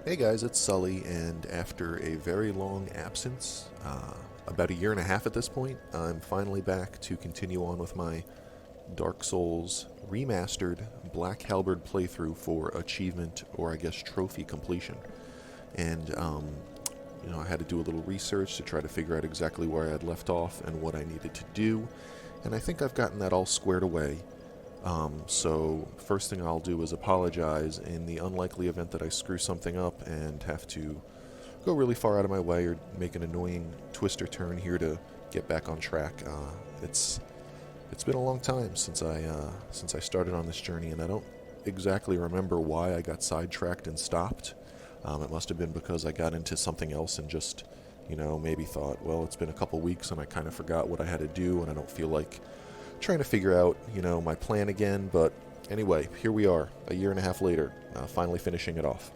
Hey guys, it's Sully, and after a very long absence, about a year and a half at this point, I'm finally back to continue on with my Dark Souls remastered Black Halberd playthrough for achievement, or I guess trophy completion. And, I had to do a little research to try to figure out exactly where I had left off and what I needed to do, and I think I've gotten that all squared away. So first thing I'll do is apologize in the unlikely event that I screw something up and have to go really far out of my way or make an annoying twist or turn here to get back on track. It's been a long time since I started on this journey, and I don't exactly remember why I got sidetracked and stopped. It must have been because I got into something else and just, maybe thought, well, it's been a couple weeks and I kind of forgot what I had to do, and I don't feel like trying to figure out, my plan again. But anyway, here we are, a year and a half later, finally finishing it off.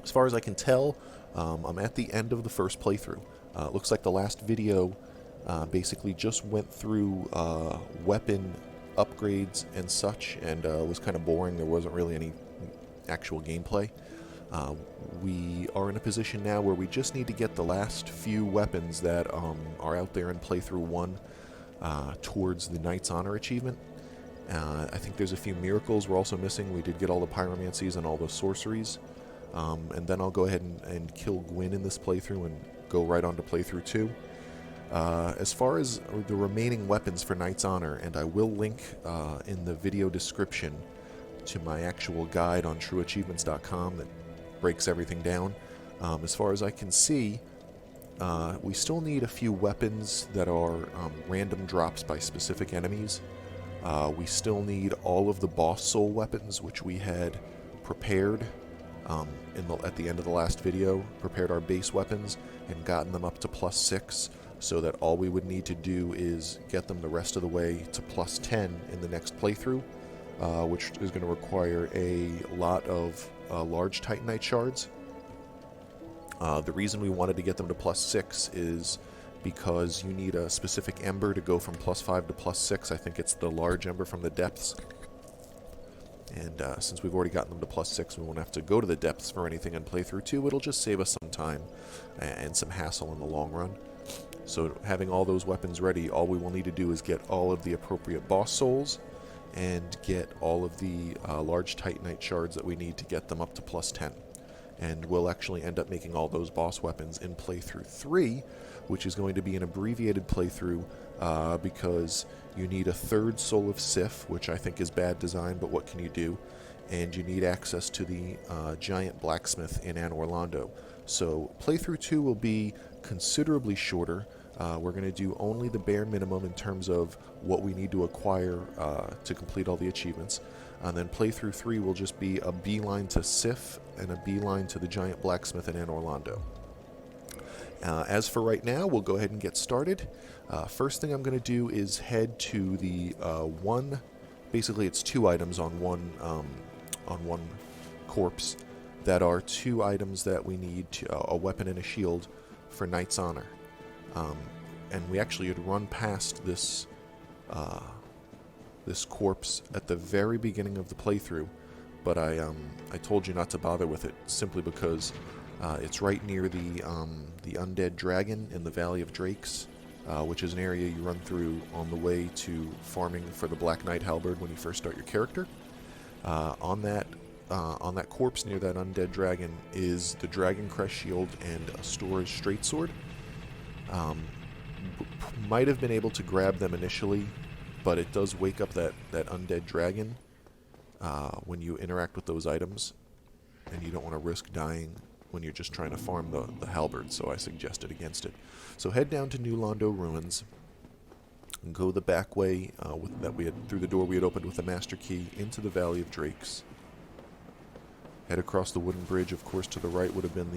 As far as I can tell, I'm at the end of the first playthrough. It looks like the last video basically just went through weapon upgrades and such, and was kind of boring. There wasn't really any actual gameplay. We are in a position now where we just need to get the last few weapons that are out there in playthrough 1 towards the Knight's Honor achievement. I think there's a few miracles we're also missing. We did get all the pyromancies and all the sorceries. And then I'll go ahead and kill Gwyn in this playthrough and go right on to playthrough 2. As far as the remaining weapons for Knight's Honor, and I will link in the video description to my actual guide on trueachievements.com that breaks everything down. As far as I can see, we still need a few weapons that are random drops by specific enemies. We still need all of the boss soul weapons, which we had prepared at the end of the last video, prepared our base weapons and gotten them up to +6, so that all we would need to do is get them the rest of the way to +10 in the next playthrough, which is going to require a lot of large Titanite shards. The reason we wanted to get them to +6 is because you need a specific ember to go from +5 to +6. I think it's the large ember from the depths. And since we've already gotten them to +6, we won't have to go to the depths for anything in playthrough 2. It'll just save us some time and some hassle in the long run. So having all those weapons ready, all we will need to do is get all of the appropriate boss souls and get all of the large Titanite shards that we need to get them up to +10. And we'll actually end up making all those boss weapons in playthrough 3, which is going to be an abbreviated playthrough because you need a third Soul of Sif, which I think is bad design, but what can you do? And you need access to the giant blacksmith in Anne Orlando. So playthrough 2 will be considerably shorter. We're going to do only the bare minimum in terms of what we need to acquire to complete all the achievements. And then playthrough 3 will just be a beeline to Sif and a beeline to the giant blacksmith in Anne Orlando. As for right now, we'll go ahead and get started. First thing I'm going to do is head to the basically it's 2 items on one corpse that are 2 items that we need, a weapon and a shield for Knight's Honor. And we actually had run past this corpse at the very beginning of the playthrough, but I told you not to bother with it simply because it's right near the undead dragon in the Valley of Drakes, which is an area you run through on the way to farming for the Black Knight Halberd when you first start your character. On that corpse near that undead dragon is the Dragon Crest shield and a storage straight sword. Might have been able to grab them initially, but it does wake up that undead dragon when you interact with those items, and you don't want to risk dying when you're just trying to farm the halberd, so I suggested against it. So head down to New Londo Ruins and go the back way through the door we had opened with the master key into the Valley of Drakes. Head across the wooden bridge. Of course, to the right would have been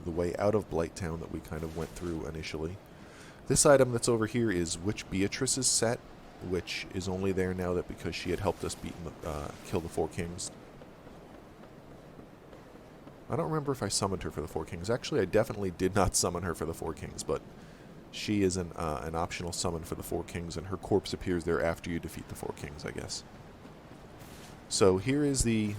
the way out of Blighttown that we kind of went through initially. This item that's over here is Witch Beatrice's set, which is only there now that because she had helped us kill the 4 kings. I don't remember if I summoned her for the 4 kings. Actually, I definitely did not summon her for the 4 kings, but she is an optional summon for the 4 kings, and her corpse appears there after you defeat the 4 kings, I guess. So here is the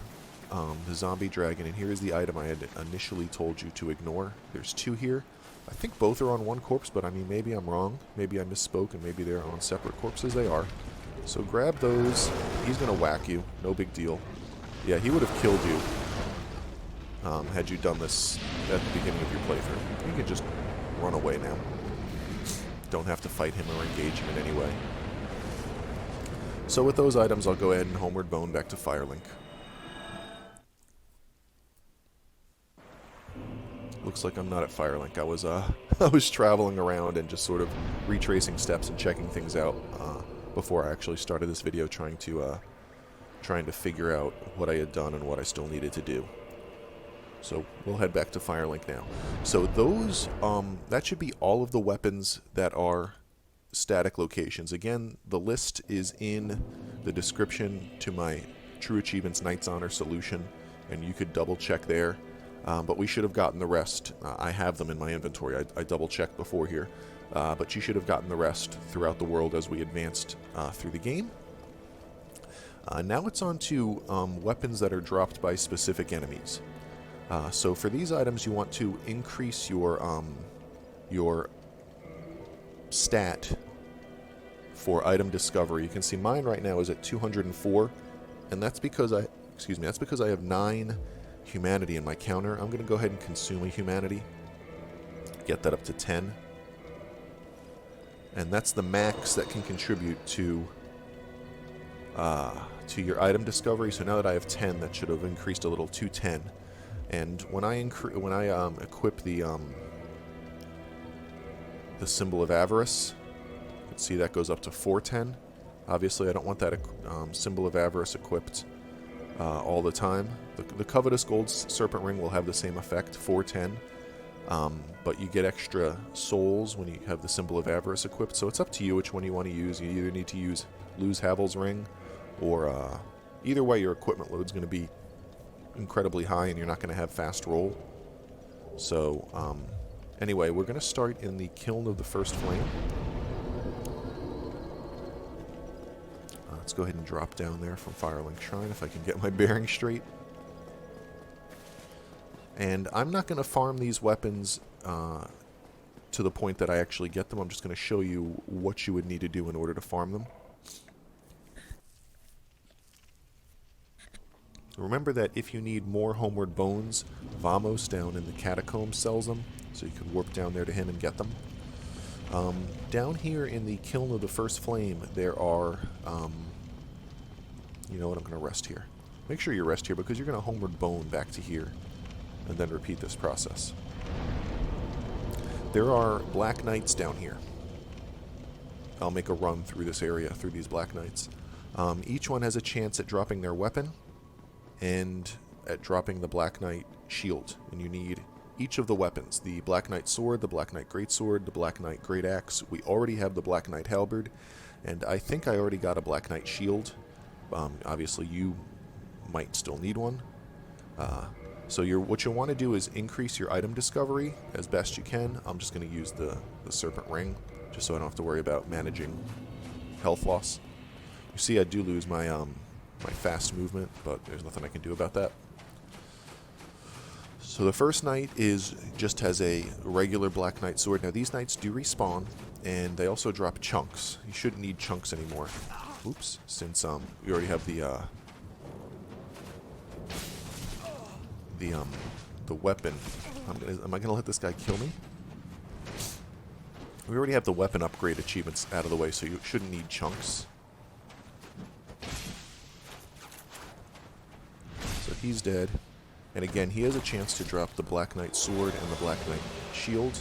the zombie dragon, and here is the item I had initially told you to ignore. There's 2 here. I think both are on one corpse, but I mean, maybe I'm wrong. Maybe I misspoke, and maybe they're on separate corpses. They are. So grab those. He's going to whack you. No big deal. Yeah, he would have killed you had you done this at the beginning of your playthrough. You can just run away now. Don't have to fight him or engage him in any way. So with those items, I'll go ahead and homeward bone back to Firelink. Looks like I'm not at Firelink. I was I was traveling around and just sort of retracing steps and checking things out before I actually started this video, trying to figure out what I had done and what I still needed to do. So we'll head back to Firelink now. So those that should be all of the weapons that are static locations. Again, the list is in the description to my True Achievements Knight's Honor solution, and you could double check there. But we should have gotten the rest. I have them in my inventory. I double checked before here. But you should have gotten the rest throughout the world as we advanced through the game. Now it's on to weapons that are dropped by specific enemies. So for these items, you want to increase your stat for item discovery. You can see mine right now is at 204, and that's because I have 9 humanity in my counter. I'm going to go ahead and consume a humanity, get that up to 10, and that's the max that can contribute to your item discovery. So now that I have 10, that should have increased a little to 10. And when I equip the symbol of avarice, you can see that goes up to 410. Obviously, I don't want that symbol of avarice equipped all the time. The covetous gold serpent ring will have the same effect, 410, but you get extra souls when you have the symbol of avarice equipped. So it's up to you which one you want to use. You either need to use lose Havel's ring, or either way, your equipment load is going to be incredibly high, and you're not going to have fast roll. So anyway, we're going to start in the Kiln of the First Flame. Let's go ahead and drop down there from Firelink Shrine if I can get my bearings straight. And I'm not going to farm these weapons to the point that I actually get them. I'm just going to show you what you would need to do in order to farm them. Remember that if you need more homeward bones, Vamos down in the catacombs sells them, so you can warp down there to him and get them. Down here in the Kiln of the First Flame, there are... you know what, I'm going to rest here. Make sure you rest here, because you're going to homeward bone back to here, and then repeat this process. There are Black Knights down here. I'll make a run through this area, through these Black Knights. Each one has a chance at dropping their weapon, and at dropping the Black Knight shield. And you need each of the weapons. The Black Knight sword, the Black Knight greatsword, the Black Knight great axe. We already have the Black Knight halberd, and I think I already got a Black Knight shield. Obviously you might still need one. So what you'll want to do is increase your item discovery as best you can. I'm just going to use the serpent ring, just so I don't have to worry about managing health loss. You see I do lose my my fast movement, but there's nothing I can do about that. So the first knight just has a regular Black Knight sword. Now these knights do respawn, and they also drop chunks. You shouldn't need chunks anymore. Oops, since we already have the weapon. Am I gonna let this guy kill me? We already have the weapon upgrade achievements out of the way, so you shouldn't need chunks. So he's dead. And again, he has a chance to drop the Black Knight sword and the Black Knight shield.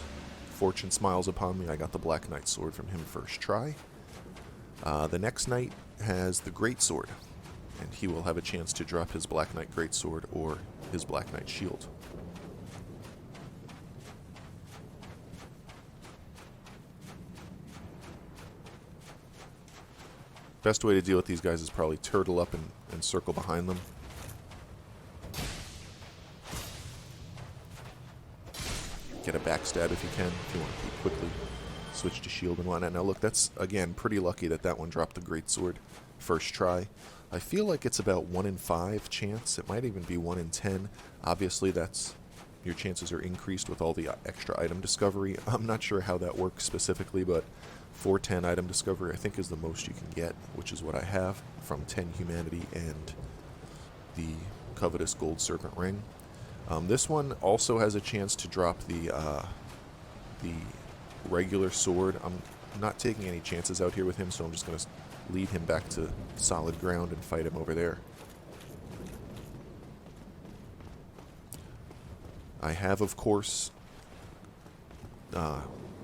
Fortune smiles upon me. I got the Black Knight sword from him first try. The next knight has the great sword, and he will have a chance to drop his Black Knight great sword or his Black Knight shield. Best way to deal with these guys is probably turtle up and circle behind them. Get a backstab if you can, if you want to quickly switch to shield and whatnot. Now look, that's, again, pretty lucky that that one dropped the greatsword first try. I feel like it's about 1 in 5 chance. It might even be 1 in 10. Obviously, your chances are increased with all the extra item discovery. I'm not sure how that works specifically, but 410 item discovery I think is the most you can get, which is what I have from 10 humanity and the covetous gold serpent ring. This one also has a chance to drop the regular sword. I'm not taking any chances out here with him, so I'm just going to lead him back to solid ground and fight him over there. I have, of course,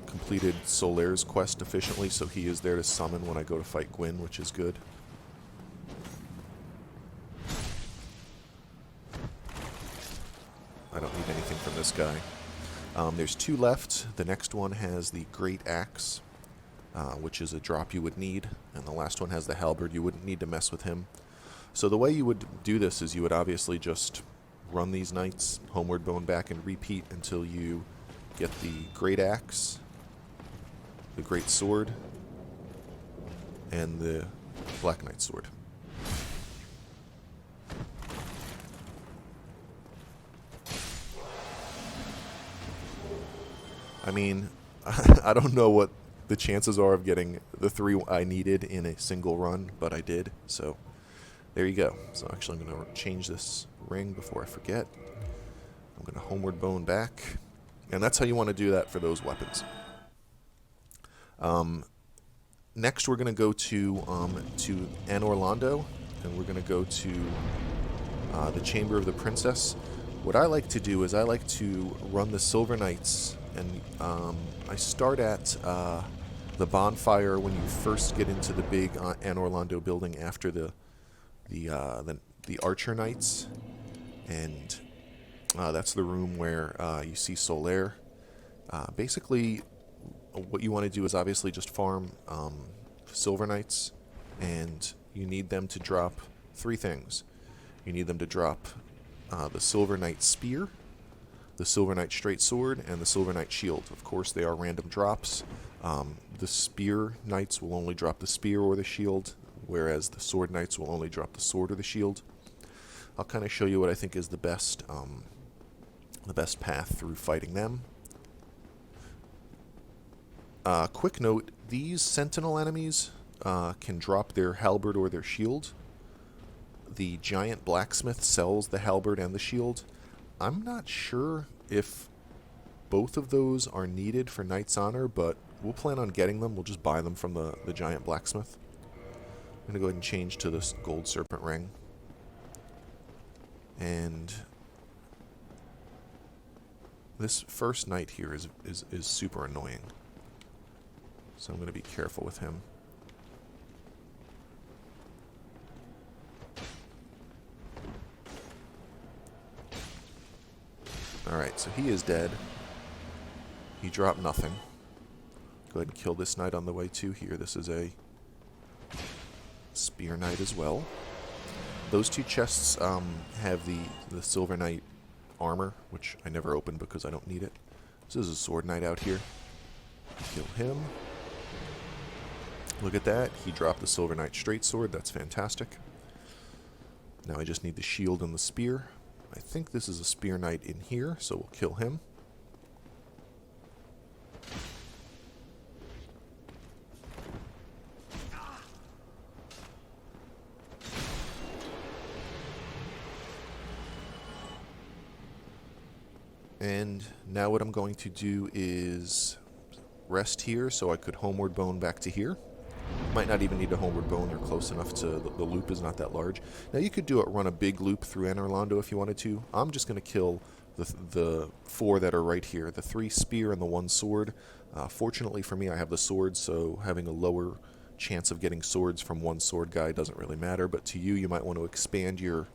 completed Solaire's quest efficiently, so he is there to summon when I go to fight Gwyn, which is good. I don't need anything from this guy. There's 2 left. The next one has the Great Axe, which is a drop you would need, and the last one has the Halberd. You wouldn't need to mess with him. So the way you would do this is you would obviously just run these knights, homeward bone back, and repeat until you get the Great Axe, the Great Sword, and the Black Knight Sword. I mean, I don't know what the chances are of getting the 3 I needed in a single run, but I did, so there you go. So actually I'm going to change this ring before I forget. I'm going to homeward bone back, and that's how you want to do that for those weapons. Next we're going to go to Orlando, and we're going to go to the Chamber of the Princess. What I like to do is I like to run the Silver Knights, and I start at the bonfire when you first get into the big Orlando building after the Archer Knights, and that's the room where you see Solaire. Basically, what you want to do is obviously just farm Silver Knights, and you need them to drop 3 things. You need them to drop the Silver Knight Spear, the Silver Knight Straight Sword, and the Silver Knight Shield. Of course, they are random drops. The Spear Knights will only drop the Spear or the Shield, whereas the Sword Knights will only drop the Sword or the Shield. I'll kind of show you what I think is the best path through fighting them. Quick note, these Sentinel enemies can drop their Halberd or their Shield. The Giant Blacksmith sells the Halberd and the Shield. I'm not sure if both of those are needed for Knight's Honor, but we'll plan on getting them. We'll just buy them from the Giant Blacksmith. I'm going to go ahead and change to this Gold Serpent Ring. And this first knight here is super annoying. So I'm going to be careful with him. Alright, so he is dead. He dropped nothing. Go ahead and kill this knight on the way too here. This is a Spear Knight as well. Those 2 chests have the Silver Knight armor, which I never opened because I don't need it. This is a Sword Knight out here. Kill him. Look at that. He dropped the Silver Knight Straight Sword. That's fantastic. Now I just need the shield and the spear. I think this is a Spear Knight in here, so we'll kill him. And now what I'm going to do is rest here so I could homeward bone back to here. Might not even need a homeward bone, they're close enough to, the loop is not that large. Now you could run a big loop through Orlando if you wanted to. I'm just going to kill the 4 that are right here, the 3 spear and the 1 sword. Fortunately for me, I have the sword, so having a lower chance of getting swords from 1 sword guy doesn't really matter, but to you might want to expand your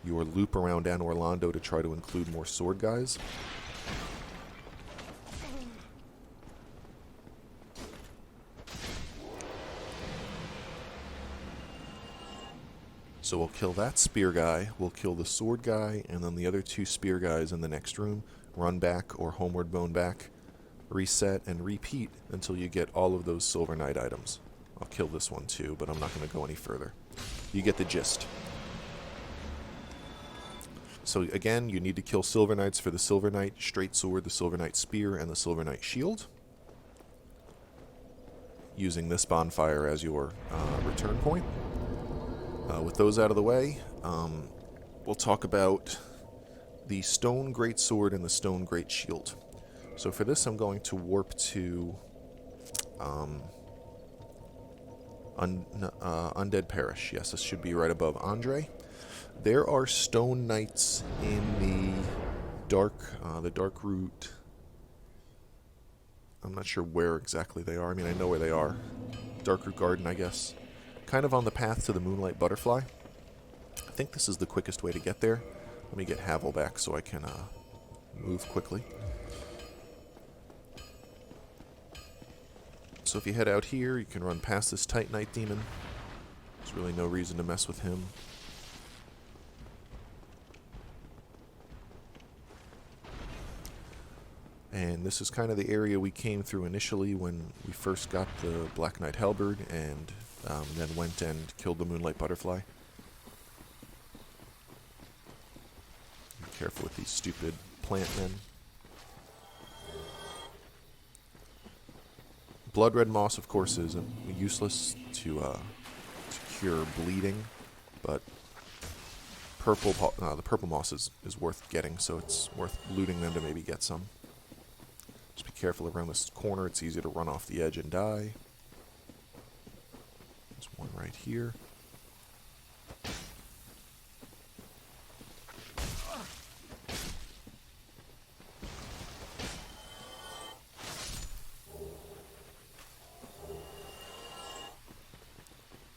loop around Orlando to try to include more sword guys. So we'll kill that spear guy, we'll kill the sword guy, and then the other 2 spear guys in the next room. Run back or homeward bone back, reset, and repeat until you get all of those Silver Knight items. I'll kill this one too, but I'm not going to go any further. You get the gist. So again, you need to kill Silver Knights for the Silver Knight Straight Sword, the Silver Knight Spear, and the Silver Knight Shield, using this bonfire as your return point. With those out of the way, we'll talk about the Stone Great Sword and the Stone Great Shield. So for this, I'm going to warp to Undead Parish. Yes, this should be right above Andre. There are Stone Knights in the Dark Root. I'm not sure where exactly they are. I mean, I know where they are. Dark Root Garden, I guess. Kind of on the path to the Moonlight Butterfly. I think this is the quickest way to get there. Let me get Havel back so I can move quickly. So if you head out here, you can run past this Titanite Demon. There's really no reason to mess with him. And this is kind of the area we came through initially when we first got the Black Knight Halberd and then went and killed the Moonlight Butterfly. Be careful with these stupid plant men. Blood red moss, of course, is useless to cure bleeding, but the purple moss is worth getting, so it's worth looting them to maybe get some. Just be careful around this corner. It's easy to run off the edge and die. There's one right here.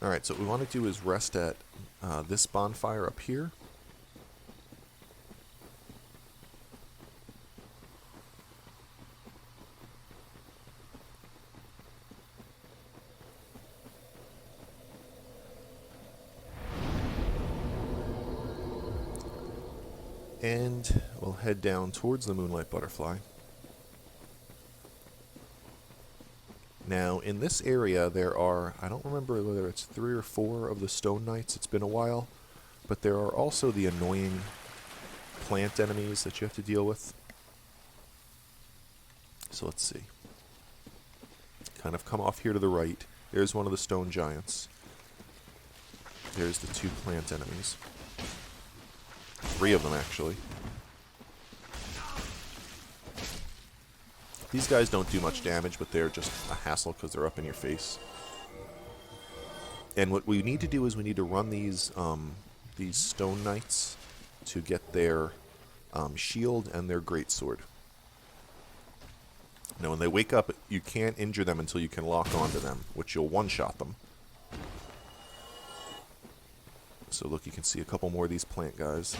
Alright, so what we want to do is rest at this bonfire up here. And we'll head down towards the Moonlight Butterfly. Now, in this area, there are, I don't remember whether it's 3 or 4 of the Stone Knights, it's been a while, but there are also the annoying plant enemies that you have to deal with. So let's see. Kind of come off here to the right. There's one of the Stone Giants. There's the 2 plant enemies. 3 of them, actually. These guys don't do much damage, but they're just a hassle because they're up in your face. And what we need to do is we need to run these Stone Knights to get their shield and their greatsword. Now, when they wake up, you can't injure them until you can lock onto them, which you'll one-shot them. So look, you can see a couple more of these plant guys.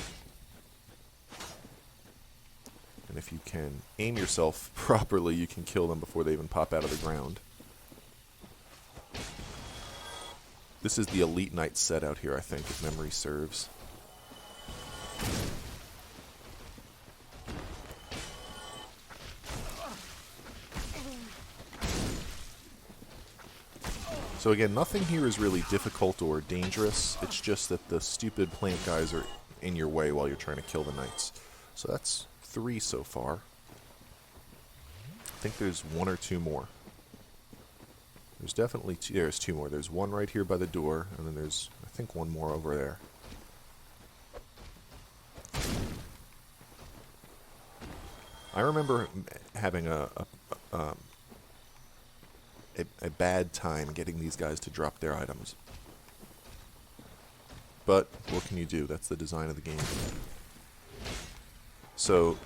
And if you can aim yourself properly, you can kill them before they even pop out of the ground. This is the Elite Knight set out here, I think, if memory serves. So again, nothing here is really difficult or dangerous. It's just that the stupid plant guys are in your way while you're trying to kill the knights. So that's 3 so far. I think there's 1 or 2 more. There's definitely 2. There's 2 more. There's one right here by the door, and then there's, I think, 1 more over there. I remember having a bad time getting these guys to drop their items. But what can you do? That's the design of the game. So,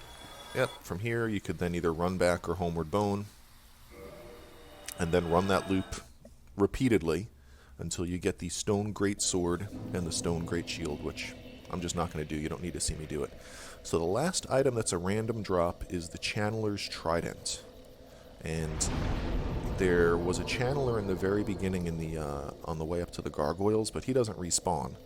yep, from here you could then either run back or homeward bone, and then run that loop repeatedly until you get the Stone Great Sword and the Stone Great Shield, which I'm just not going to do. You don't need to see me do it. So the last item that's a random drop is the Channeler's Trident. And there was a Channeler in the very beginning in the on the way up to the Gargoyles, but he doesn't respawn.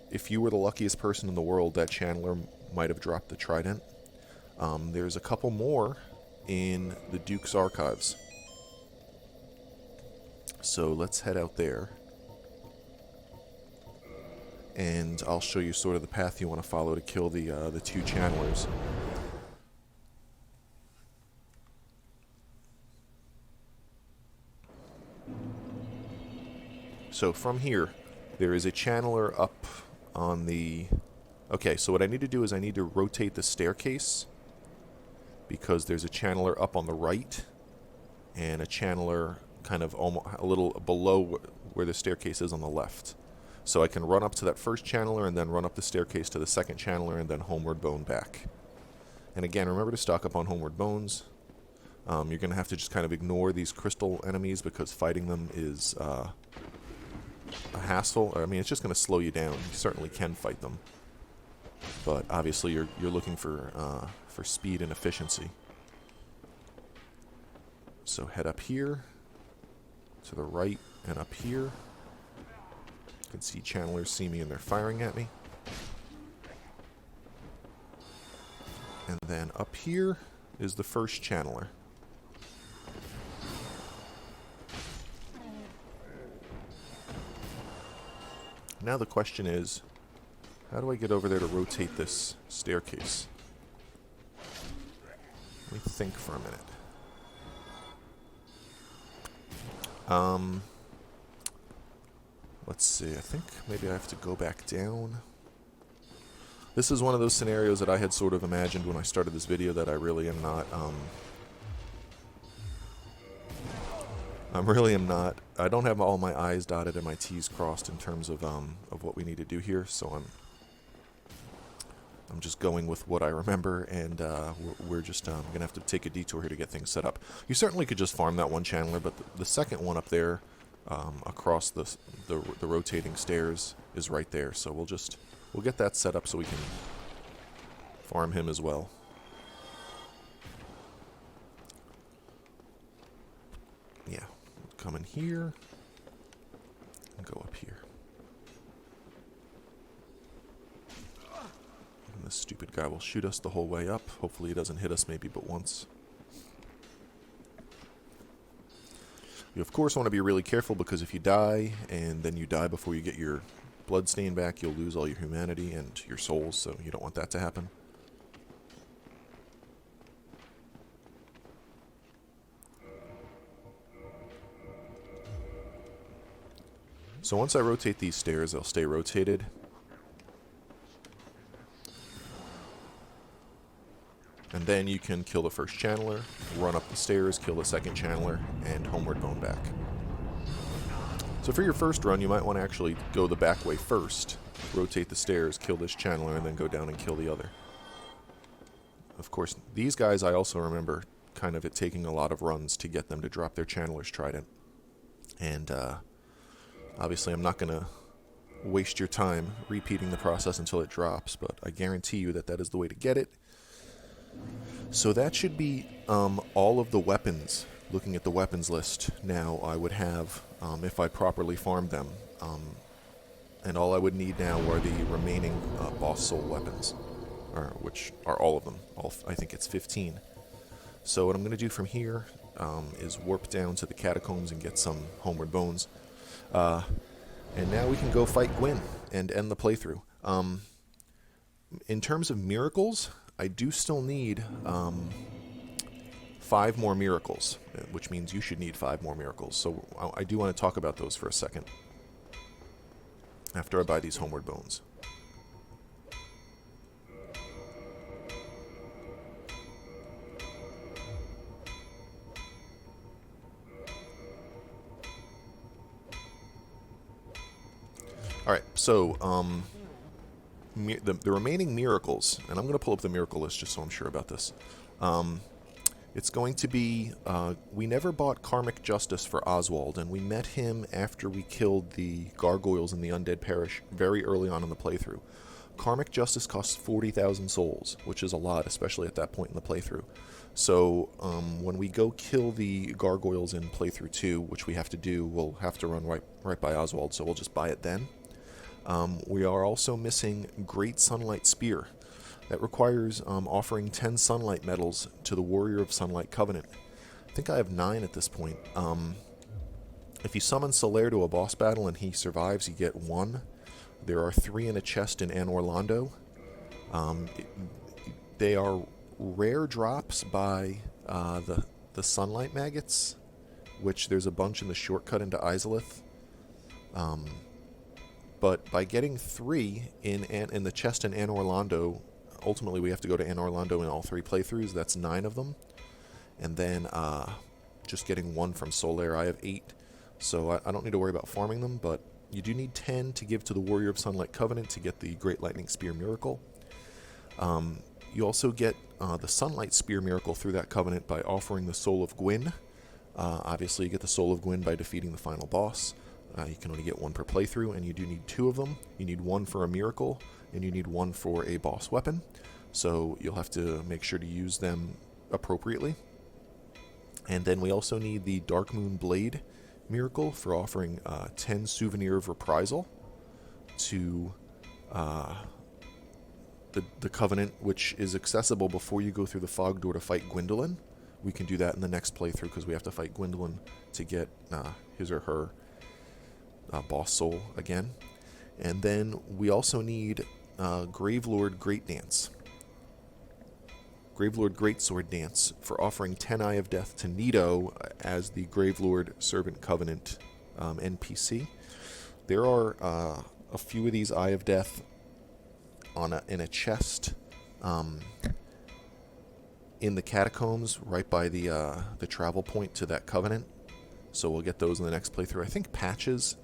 If you were the luckiest person in the world, that Channeler might have dropped the Trident. There's a couple more in the Duke's Archives. So let's head out there. and I'll show you sort of the path you want to follow to kill the 2 channelers. So from here, there is a channeler up on the... Okay, so what I need to do is I need to rotate the staircase, because there's a channeler up on the right and a channeler kind of almost a little below where the staircase is on the left. So I can run up to that first channeler and then run up the staircase to the second channeler and then homeward bone back. And again, remember to stock up on homeward bones. You're going to have to just kind of ignore these crystal enemies because fighting them is a hassle. I mean, it's just going to slow you down. You certainly can fight them, but obviously you're looking for speed and efficiency. So head up here, to the right, and up here. You can see channelers see me and they're firing at me. And then up here is the first channeler. Now the question is, how do I get over there to rotate this staircase? Let me think for a minute. Let's see, I think maybe I have to go back down. This is one of those scenarios that I had sort of imagined when I started this video that I really am not, I don't have all my I's dotted and my T's crossed in terms of what we need to do here, so I'm just going with what I remember, and we're just going to have to take a detour here to get things set up. You certainly could just farm that one channeler, but the second one up there across the rotating stairs is right there, so we'll get that set up so we can farm him as well. Yeah, come in here and go up here. And this stupid guy will shoot us the whole way up. Hopefully he doesn't hit us maybe but once. You of course want to be really careful, because if you die and then you die before you get your blood stain back, you'll lose all your humanity and your souls, so you don't want that to happen. So once I rotate these stairs, they'll stay rotated. And then you can kill the first channeler, run up the stairs, kill the second channeler, and homeward bone back. So for your first run, you might want to actually go the back way first, rotate the stairs, kill this channeler, and then go down and kill the other. Of course, these guys I also remember kind of it taking a lot of runs to get them to drop their channeler's trident. And obviously I'm not going to waste your time repeating the process until it drops, but I guarantee you that that is the way to get it. So that should be all of the weapons. Looking at the weapons list now, I would have, if I properly farmed them, and all I would need now are the remaining boss soul weapons, which are all of them. I think it's 15. So what I'm going to do from here is warp down to the catacombs and get some homeward bones. And now we can go fight Gwyn and end the playthrough. In terms of miracles, I do still need 5 more miracles, which means you should need 5 more miracles. So I do want to talk about those for a second after I buy these homeward bones. Alright, so the remaining miracles, and I'm going to pull up the miracle list just so I'm sure about this. It's going to be, we never bought Karmic Justice for Oswald, and we met him after we killed the gargoyles in the Undead Parish very early on in the playthrough. Karmic Justice costs 40,000 souls, which is a lot, especially at that point in the playthrough. So when we go kill the gargoyles in playthrough 2, which we have to do, we'll have to run right by Oswald, so we'll just buy it then. We are also missing Great Sunlight Spear. That requires offering 10 Sunlight Medals to the Warrior of Sunlight Covenant. I think I have 9 at this point. If you summon Solaire to a boss battle and he survives, you get 1. There are 3 in a chest in Anne Orlando. They are rare drops by the sunlight maggots, which there's a bunch in the shortcut into Izalith. But by getting 3 in the chest in Anne Orlando, ultimately we have to go to Anne Orlando in all 3 playthroughs. That's 9 of them. And then just getting 1 from Solaire. I have 8, so I don't need to worry about farming them, but you do need 10 to give to the Warrior of Sunlight Covenant to get the Great Lightning Spear Miracle. You also get the Sunlight Spear Miracle through that covenant by offering the Soul of Gwyn. Obviously, you get the Soul of Gwyn by defeating the final boss. You can only get 1 per playthrough, and you do need 2 of them. You need 1 for a miracle, and you need 1 for a boss weapon. So you'll have to make sure to use them appropriately. And then we also need the Dark Moon Blade Miracle for offering 10 Souvenir of Reprisal to the Covenant, which is accessible before you go through the Fog Door to fight Gwendolyn. We can do that in the next playthrough because we have to fight Gwendolyn to get his or her boss soul again. And then we also need Gravelord Great Dance. Gravelord Greatsword Dance for offering 10 Eye of Death to Nito as the Gravelord Servant Covenant NPC. There are a few of these Eye of Death in a chest in the catacombs right by the travel point to that covenant. So we'll get those in the next playthrough. I think Patches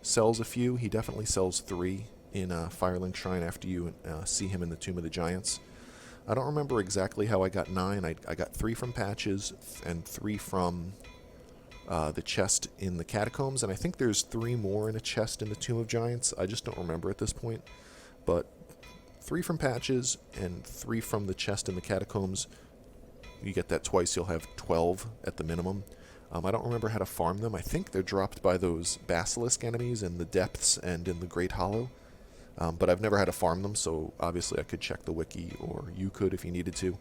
sells a few. He definitely sells 3 in Firelink Shrine after you see him in the Tomb of the Giants. I don't remember exactly how I got 9. I got 3 from Patches and 3 from the chest in the catacombs, and I think there's 3 more in a chest in the Tomb of Giants. I just don't remember at this point. But 3 from Patches and 3 from the chest in the catacombs. You get that twice, you'll have 12 at the minimum. I don't remember how to farm them. I think they're dropped by those basilisk enemies in the depths and in the Great Hollow. But I've never had to farm them, so obviously I could check the wiki, or you could if you needed to.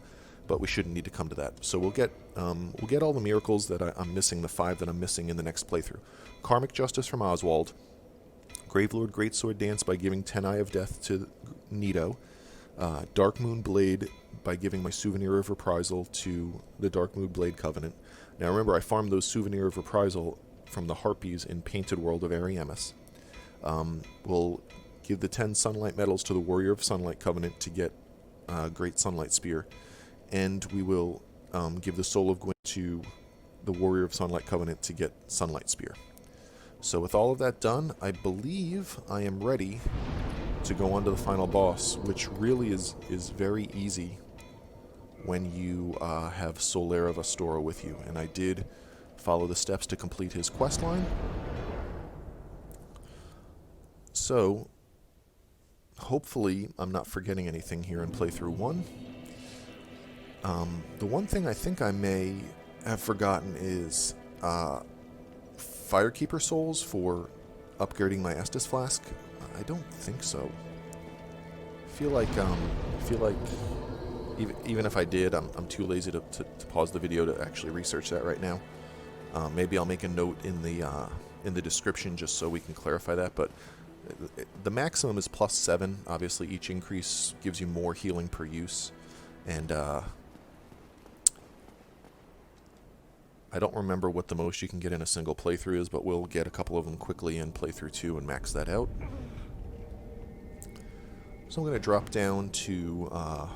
But we shouldn't need to come to that. So we'll get all the miracles that I'm missing, the 5 that I'm missing in the next playthrough. Karmic Justice from Oswald. Gravelord Greatsword Dance by giving 10 Eye of Death to Nito. Dark Moon Blade by giving my Souvenir of Reprisal to the Dark Moon Blade Covenant. Now remember, I farmed those Souvenir of Reprisal from the Harpies in Painted World of Ariemis. We'll give the 10 Sunlight Medals to the Warrior of Sunlight Covenant to get Great Sunlight Spear. And we will give the Soul of Gwyn to the Warrior of Sunlight Covenant to get Sunlight Spear. So with all of that done, I believe I am ready to go on to the final boss, which really is very easy when you have Solaire of Astora with you. And I did follow the steps to complete his quest line. So hopefully I'm not forgetting anything here in playthrough 1. The one thing I think I may have forgotten is Firekeeper souls for upgrading my Estus Flask. I don't think so. I feel like even if I did, I'm too lazy to pause the video to actually research that right now. Maybe I'll make a note in the description just so we can clarify that. But the maximum is +7. Obviously, each increase gives you more healing per use, and I don't remember what the most you can get in a single playthrough is, but we'll get a couple of them quickly in playthrough 2 and max that out. So I'm going to drop down to the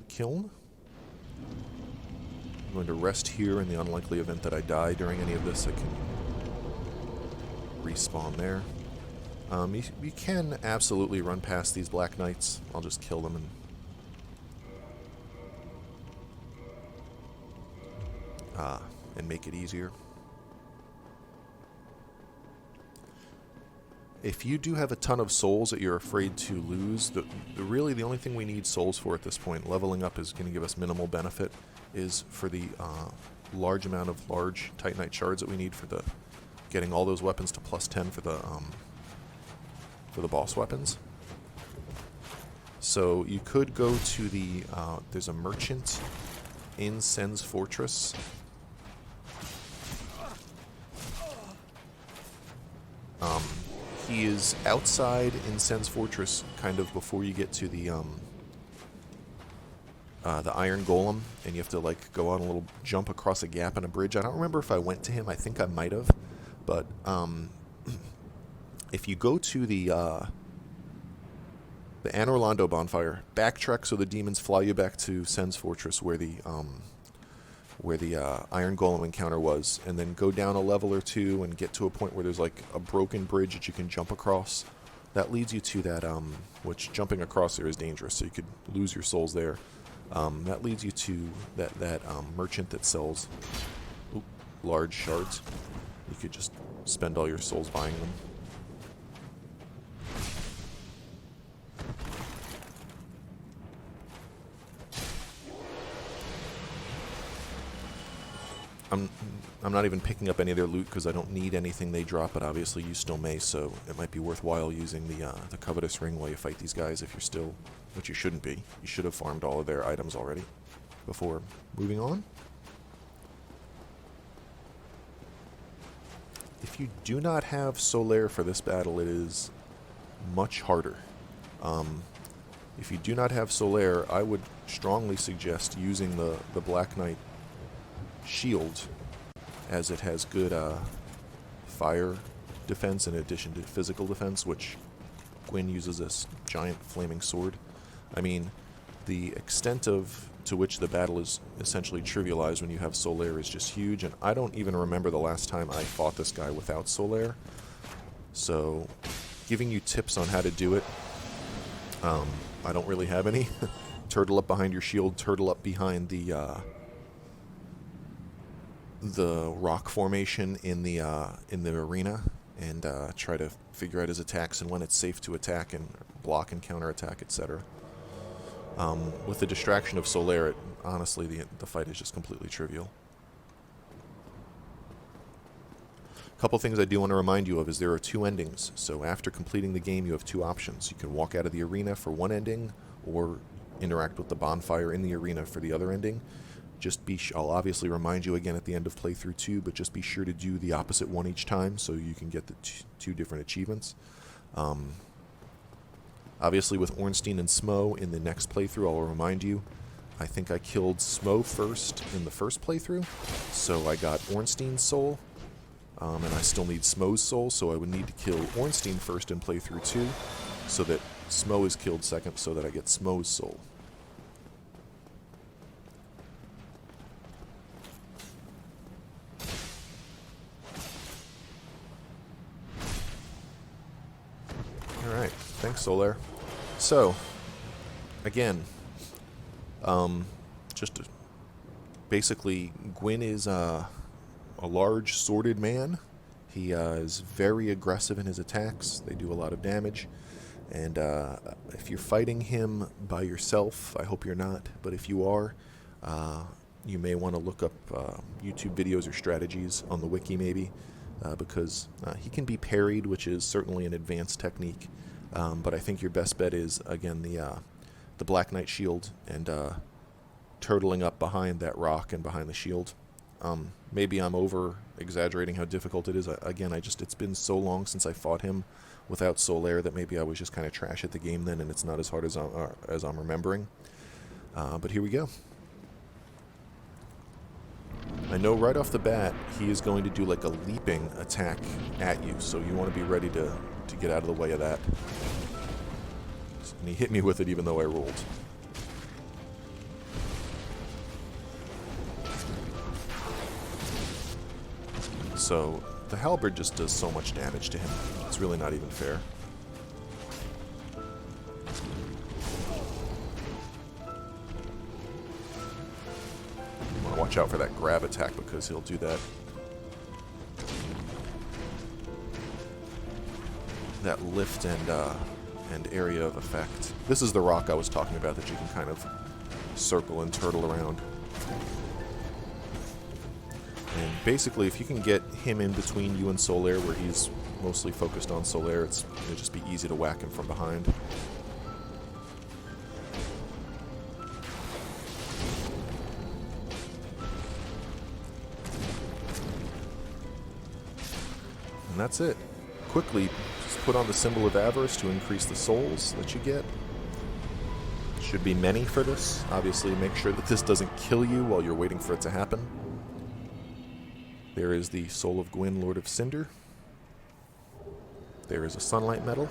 kiln. I'm going to rest here in the unlikely event that I die during any of this. I can respawn there. You can absolutely run past these Black Knights. I'll just kill them and make it easier. If you do have a ton of souls that you're afraid to lose, really the only thing we need souls for at this point, leveling up is going to give us minimal benefit, is for the large amount of large Titanite shards that we need for getting all those weapons to +10 for the boss weapons. So you could go to there's a merchant in Sen's Fortress. he is outside in Sen's Fortress, kind of before you get to the Iron Golem, and you have to like go on a little jump across a gap in a bridge. I don't remember if I went to him. I think I might have, but if you go to the Anne Orlando bonfire, backtrack so the demons fly you back to Sen's Fortress where the Iron Golem encounter was, and then go down a level or two and get to a point where there's like a broken bridge that you can jump across. That leads you to that, which jumping across there is dangerous, so you could lose your souls there. That leads you to that merchant that sells large shards. You could just spend all your souls buying them. I'm not even picking up any of their loot because I don't need anything they drop, but obviously you still may, so it might be worthwhile using the Covetous Ring while you fight these guys if you're still, which you shouldn't be. You should have farmed all of their items already before moving on. If you do not have Solaire for this battle, it is much harder. If you do not have Solaire, I would strongly suggest using the Black Knight shield, as it has good fire defense in addition to physical defense, which Gwyn uses this giant flaming sword. I mean, the extent to which the battle is essentially trivialized when you have Solaire is just huge, and I don't even remember the last time I fought this guy without Solaire. So, giving you tips on how to do it, I don't really have any. Turtle up behind your shield, turtle up behind the rock formation in the arena, and try to figure out his attacks and when it's safe to attack and block and counterattack, etc. With the distraction of Solaire, honestly, the fight is just completely trivial. A couple things I do want to remind you of is there are two endings. So after completing the game, you have two options. You can walk out of the arena for one ending, or interact with the bonfire in the arena for the other ending. I'll obviously remind you again at the end of playthrough 2, but just be sure to do the opposite one each time so you can get the two different achievements. Obviously with Ornstein and Smo in the next playthrough, I'll remind you, I think I killed Smo first in the first playthrough, so I got Ornstein's soul, and I still need Smo's soul, so I would need to kill Ornstein first in playthrough 2, so that Smo is killed second, so that I get Smo's soul. Alright, thanks Solaire. So, again, basically, Gwyn is a large, sworded man. He is very aggressive in his attacks. They do a lot of damage. And if you're fighting him by yourself, I hope you're not, but if you are, you may want to look up YouTube videos or strategies on the wiki maybe, because he can be parried, which is certainly an advanced technique. But I think your best bet is, again, the Black Knight shield and turtling up behind that rock and behind the shield. Maybe I'm over-exaggerating how difficult it is. Again, it's been so long since I fought him without Solaire that maybe I was just kind of trash at the game then, and it's not as hard as I'm remembering. But here we go. I know right off the bat he is going to do like a leaping attack at you, so you want to be ready to get out of the way of that. And he hit me with it even though I rolled. So the Halberd just does so much damage to him. It's really not even fair. You want to watch out for that grab attack because he'll do that. That lift and area of effect. This is the rock I was talking about that you can kind of circle and turtle around. And basically, if you can get him in between you and Solaire, where he's mostly focused on Solaire, it'll just be easy to whack him from behind. And that's it. Quickly, just put on the symbol of avarice to increase the souls that you get. Should be many for this. Obviously, make sure that this doesn't kill you while you're waiting for it to happen. There is the Soul of Gwyn, Lord of Cinder. There is a Sunlight Medal.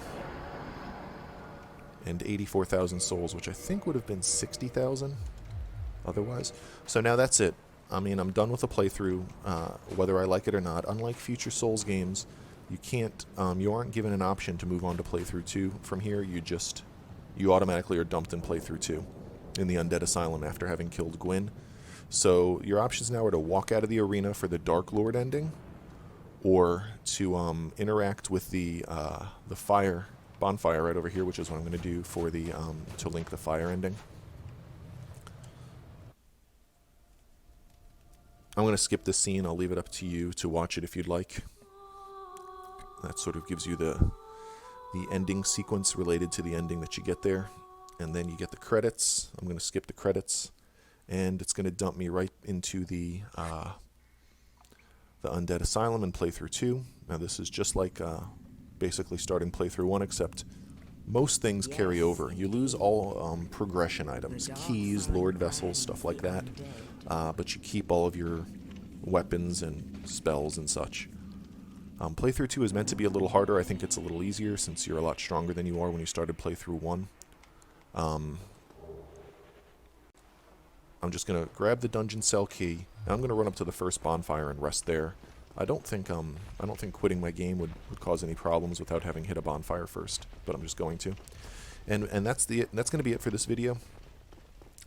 And 84,000 souls, which I think would have been 60,000 otherwise. So now that's it. I mean, I'm done with the playthrough, whether I like it or not. Unlike future Souls games, you can't, you aren't given an option to move on to playthrough 2 from here. You automatically are dumped in playthrough 2 in the Undead Asylum after having killed Gwyn. So your options now are to walk out of the arena for the Dark Lord ending, or to interact with the bonfire right over here, which is what I'm going to do for the to link the fire ending. I'm going to skip this scene. I'll leave it up to you to watch it if you'd like. That sort of gives you the ending sequence related to the ending that you get there. And then you get the credits. I'm going to skip the credits. And it's going to dump me right into the Undead Asylum and playthrough 2. Now this is just like basically starting playthrough 1, except most things carry over. You lose all progression items, keys, lord vessels, stuff like that. But you keep all of your weapons and spells and such. Playthrough 2 is meant to be a little harder. I think it's a little easier since you're a lot stronger than you are when you started playthrough 1. I'm just going to grab the dungeon cell key, and I'm going to run up to the first bonfire and rest there. I don't think quitting my game would cause any problems without having hit a bonfire first, but I'm just going to. And that's going to be it for this video.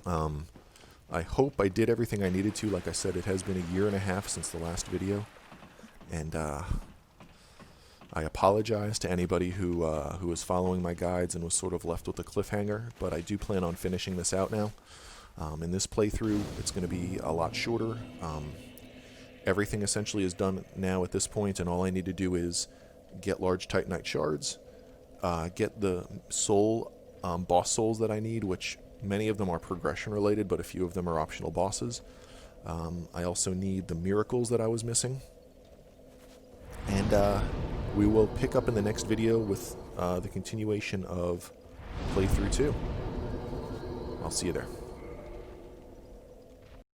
I hope I did everything I needed to. Like I said, it has been a year and a half since the last video, and I apologize to anybody who was following my guides and was sort of left with a cliffhanger, but I do plan on finishing this out now. In this playthrough, it's going to be a lot shorter. Everything essentially is done now at this point, and all I need to do is get large Titanite shards, get the boss souls that I need, which many of them are progression related, but a few of them are optional bosses. I also need the miracles that I was missing. And we will pick up in the next video with the continuation of playthrough 2. I'll see you there.